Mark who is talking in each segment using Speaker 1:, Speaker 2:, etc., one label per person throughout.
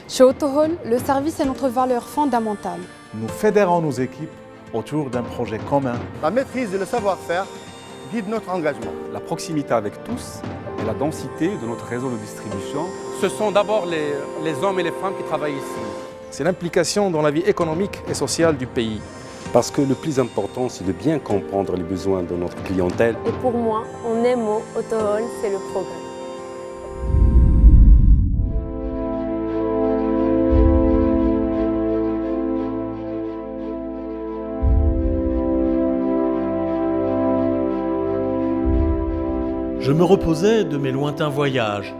Speaker 1: Chez Autohall, le service est notre valeur fondamentale.
Speaker 2: Nous fédérons nos équipes autour d'un projet commun.
Speaker 3: La maîtrise et le savoir-faire guident notre engagement.
Speaker 4: La proximité avec tous et la densité de notre réseau de distribution.
Speaker 5: Ce sont d'abord les hommes et les femmes qui travaillent ici.
Speaker 6: C'est l'implication dans la vie économique et sociale du pays.
Speaker 7: Parce que le plus important, c'est de bien comprendre les besoins de notre clientèle.
Speaker 8: Et pour moi, en un mot, Autohall, c'est le progrès.
Speaker 9: Je me reposais de mes lointains voyages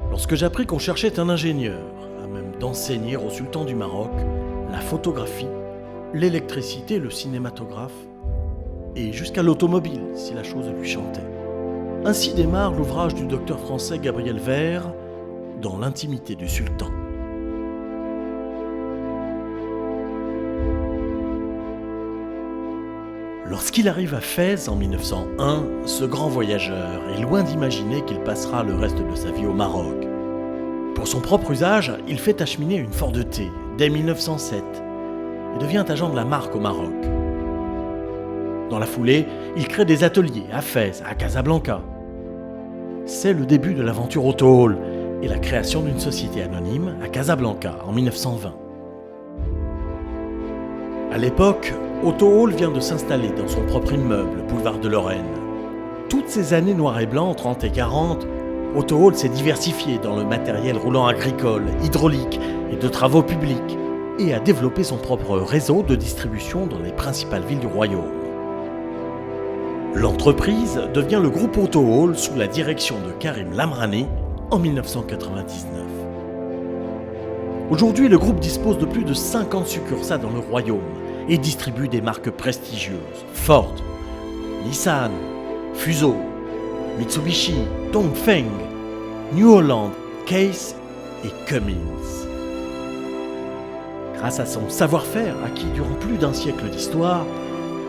Speaker 9: lorsque j'appris qu'on cherchait un ingénieur à même d'enseigner au sultan du Maroc la photographie, l'électricité, le cinématographe et jusqu'à l'automobile si la chose lui chantait. Ainsi démarre l'ouvrage du docteur français Gabriel Vert dans l'intimité du sultan. Lorsqu'il arrive à Fès en 1901, ce grand voyageur est loin d'imaginer qu'il passera le reste de sa vie au Maroc. Pour son propre usage, il fait acheminer une Ford T dès 1907 et devient agent de la marque au Maroc. Dans la foulée, il crée des ateliers à Fès, à Casablanca. C'est le début de l'aventure Autohall et la création d'une société anonyme à Casablanca en 1920. À l'époque, Autohall vient de s'installer dans son propre immeuble, boulevard de Lorraine. Toutes ces années noir et blanc, 30 et 40, Autohall s'est diversifié dans le matériel roulant agricole, hydraulique et de travaux publics et a développé son propre réseau de distribution dans les principales villes du royaume. L'entreprise devient le groupe Autohall sous la direction de Karim Lamrani en 1999. Aujourd'hui, le groupe dispose de plus de 50 succursales dans le royaume et distribue des marques prestigieuses Ford, Nissan, Fuso, Mitsubishi, Dongfeng, New Holland, Case et Cummins. Grâce à son savoir-faire acquis durant plus d'un siècle d'histoire,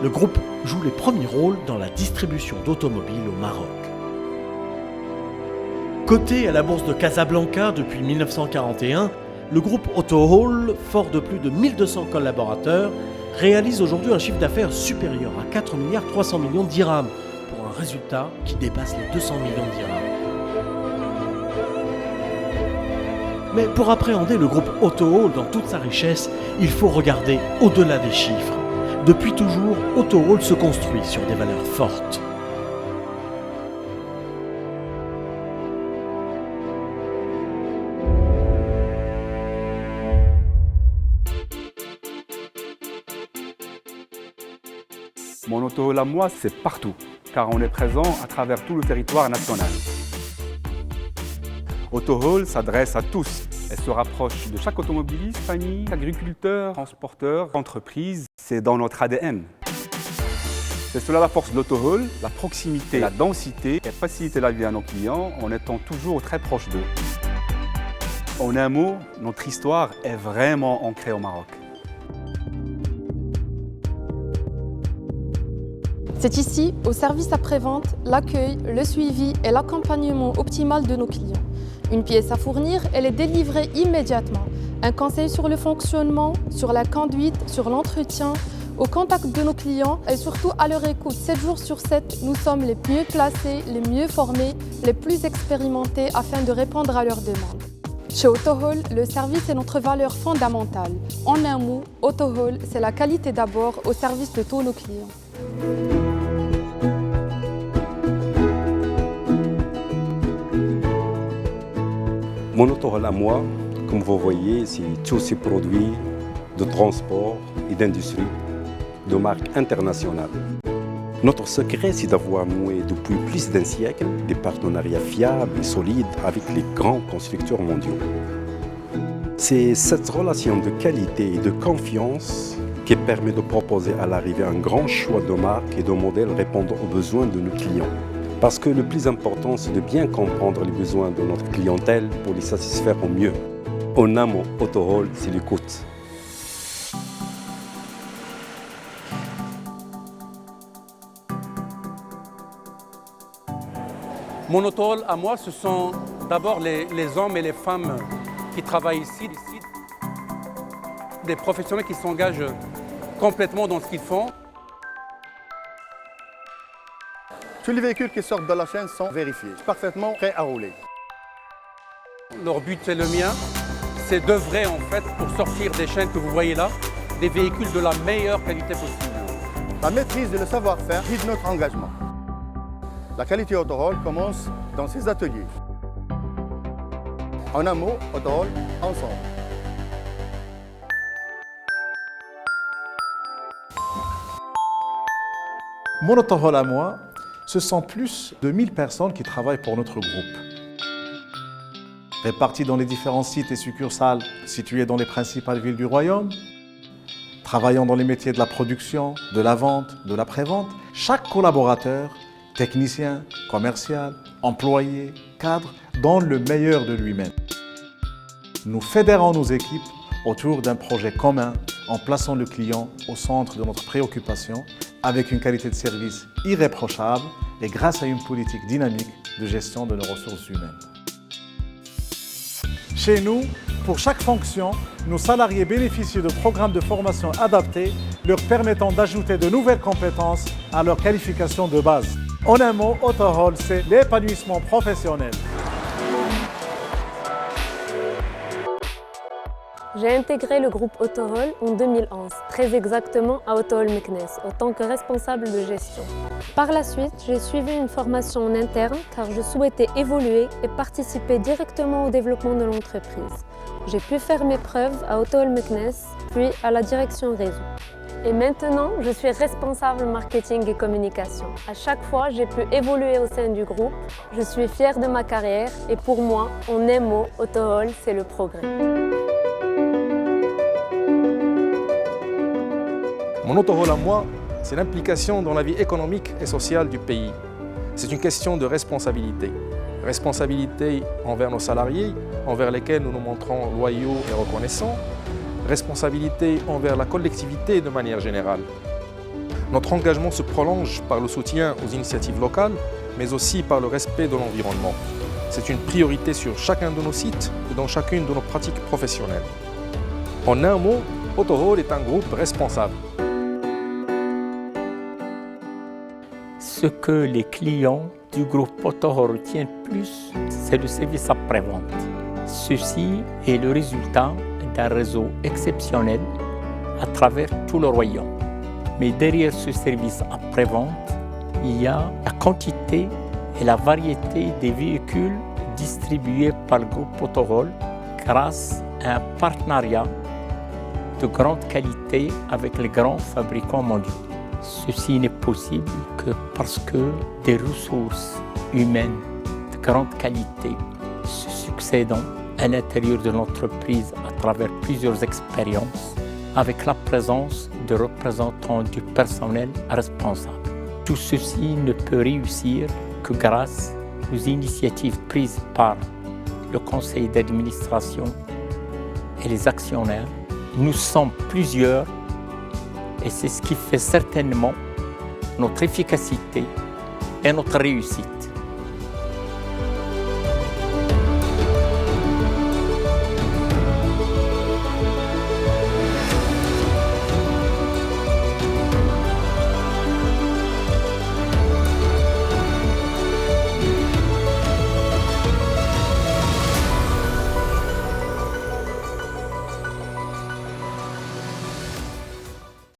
Speaker 9: le groupe joue les premiers rôles dans la distribution d'automobiles au Maroc. Coté à la bourse de Casablanca depuis 1941, le groupe Autohall, fort de plus de 1200 collaborateurs, réalise aujourd'hui un chiffre d'affaires supérieur à 4,3 milliards de dirhams, pour un résultat qui dépasse les 200 millions de dirhams. Mais pour appréhender le groupe Autohall dans toute sa richesse, il faut regarder au-delà des chiffres. Depuis toujours, Autohall se construit sur des valeurs fortes.
Speaker 4: Mon Autohall à moi, c'est partout, car on est présent à travers tout le territoire national. Autohall s'adresse à tous et se rapproche de chaque automobiliste, famille, agriculteur, transporteur, entreprise. C'est dans notre ADN. C'est cela la force de l'Autohall, la proximité, la densité et faciliter la vie à nos clients en étant toujours très proche d'eux. En un mot, notre histoire est vraiment ancrée au Maroc.
Speaker 1: C'est ici, au service après-vente, l'accueil, le suivi et l'accompagnement optimal de nos clients. Une pièce à fournir, elle est délivrée immédiatement. Un conseil sur le fonctionnement, sur la conduite, sur l'entretien, au contact de nos clients et surtout à leur écoute. 7 jours sur 7, nous sommes les mieux placés, les mieux formés, les plus expérimentés afin de répondre à leurs demandes. Chez Autohall, le service est notre valeur fondamentale. En un mot, Autohall, c'est la qualité d'abord au service de tous nos clients.
Speaker 7: Mon Autohall à moi, comme vous voyez, c'est tous ces produits de transport et d'industrie de marque internationale. Notre secret, c'est d'avoir noué depuis plus d'un siècle des partenariats fiables et solides avec les grands constructeurs mondiaux. C'est cette relation de qualité et de confiance qui permet de proposer à l'arrivée un grand choix de marques et de modèles répondant aux besoins de nos clients. Parce que le plus important, c'est de bien comprendre les besoins de notre clientèle pour les satisfaire au mieux. En un mot, Autohall, c'est l'écoute.
Speaker 5: Mon Autohall à moi, ce sont d'abord les hommes et les femmes qui travaillent ici, des professionnels qui s'engagent complètement dans ce qu'ils font.
Speaker 3: Tous les véhicules qui sortent de la chaîne sont vérifiés, parfaitement prêts à rouler.
Speaker 5: Leur but et le mien, c'est d'œuvrer en fait pour sortir des chaînes que vous voyez là, des véhicules de la meilleure qualité possible.
Speaker 3: La maîtrise et le savoir-faire guident notre engagement. La qualité Autohall commence dans ces ateliers. En un mot, Autohall, ensemble.
Speaker 2: Mon Autohall à moi, ce sont plus de 1000 personnes qui travaillent pour notre groupe. Répartis dans les différents sites et succursales situés dans les principales villes du royaume, travaillant dans les métiers de la production, de la vente, de l'après-vente, chaque collaborateur, technicien, commercial, employé, cadre, donne le meilleur de lui-même. Nous fédérons nos équipes autour d'un projet commun en plaçant le client au centre de notre préoccupation avec une qualité de service irréprochable et grâce à une politique dynamique de gestion de nos ressources humaines. Chez nous, pour chaque fonction, nos salariés bénéficient de programmes de formation adaptés leur permettant d'ajouter de nouvelles compétences à leur qualification de base. En un mot, Autohall, c'est l'épanouissement professionnel.
Speaker 8: J'ai intégré le groupe Autohall en 2011, très exactement à Autohall Meknès, en tant que responsable de gestion. Par la suite, j'ai suivi une formation en interne car je souhaitais évoluer et participer directement au développement de l'entreprise. J'ai pu faire mes preuves à Autohall Meknès, puis à la direction réseau. Et maintenant, je suis responsable marketing et communication. À chaque fois, j'ai pu évoluer au sein du groupe. Je suis fière de ma carrière et pour moi, en un mot, Autohall, c'est le progrès.
Speaker 6: Mon Autohall à moi, c'est l'implication dans la vie économique et sociale du pays. C'est une question de responsabilité. Responsabilité envers nos salariés, envers lesquels nous nous montrons loyaux et reconnaissants. Responsabilité envers la collectivité de manière générale. Notre engagement se prolonge par le soutien aux initiatives locales, mais aussi par le respect de l'environnement. C'est une priorité sur chacun de nos sites et dans chacune de nos pratiques professionnelles. En un mot, Autohall est un groupe responsable.
Speaker 10: Ce que les clients du groupe Autohall retiennent plus, c'est le service après-vente. Ceci est le résultat d'un réseau exceptionnel à travers tout le royaume. Mais derrière ce service après-vente, il y a la quantité et la variété des véhicules distribués par le groupe Autohall grâce à un partenariat de grande qualité avec les grands fabricants mondiaux. Ceci n'est possible que parce que des ressources humaines de grande qualité se succèdent à l'intérieur de l'entreprise à travers plusieurs expériences avec la présence de représentants du personnel responsable. Tout ceci ne peut réussir que grâce aux initiatives prises par le conseil d'administration et les actionnaires. Nous sommes plusieurs et c'est ce qui fait certainement notre efficacité et notre réussite.